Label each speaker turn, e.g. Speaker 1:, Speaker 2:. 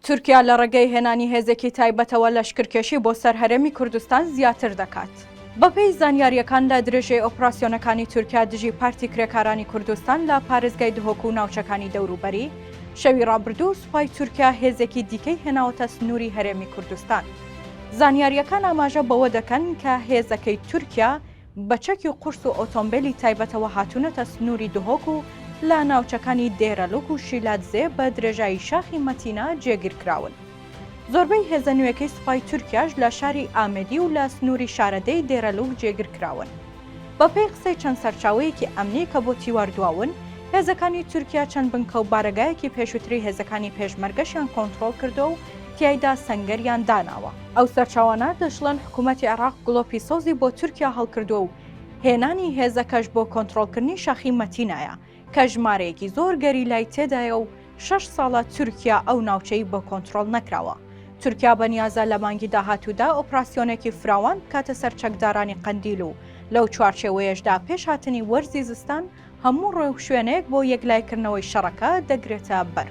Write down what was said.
Speaker 1: تورکیا لە ڕێگەی هێنانی هێزێکی تایبەتەوە لەشکرکێشی بۆ سەر هەرێمی کوردستان زیاتر دەکات. بەپێی زانیاریەکان لە درێژەی ئۆپراسیۆنەکانی تورکیا دژی پارتی کرێکارانی کوردستان لە پارێزگای دهۆک و ناوچەکانی دەوروبەری، شەوی ڕابردوو سوپای تورکیا هێزێکی دیکەی هێناوەتە سنووری هەرێمی کوردستان. زانیاریەکان ئاماژە بەوە دەکەن کە هێزەکەی تورکیا بە چەکی قورس و ئۆتۆمبیلی تایبەتەوە هاتوونەتە سنووری دهۆک و لە ناوچەکانی دێرەلوک و شیلاتزێ بە درێژایی شاخی مەتینا جێگیرکراون. زۆربەی هێزە نوێیەکەی سوپای تورکیاش لە شاری ئامێدی و لە سنووری شارەدەی دێرەلوک جێگیرکراون. بەپێی قسەی چەند سەرچاوەیەکی ئەمنی کە بۆ تیواردواون، هێزەکانی تورکیا چەند بنکە و بارەگایەکی پێشووتری هێزەکانی پێشمەرگەشیان کۆنتڕۆڵ کردو و تیایدا سەنگەریان داناوە. ئەو سەرچاوانە دەشڵەن حکوومەتی عێراق گڵۆپی سۆزی بۆ تورکیا هەڵکردووە و هێنانی هێزەکەش بۆ کۆنتڕۆڵکردنی شاخی مەتینایە کە ژمارەیەکی زۆر گەری لای تێدایە و 6 ساڵە تورکیا ئەو ناوچەی بۆ کۆنتڕۆڵ نەکراوە. تورکیا بەنیازە لە مانگی داهاتوودا ئۆپراسیۆنێکی فراوان کاتە سەر چەکدارانی قەندیل و لەو چوارچێوەیەشدا پێش هاتنی وەرزی زستان هەموو ڕێو شوێنێک بۆ یەکلایکردنەوەی شەڕەکە دەگرێتە بەر.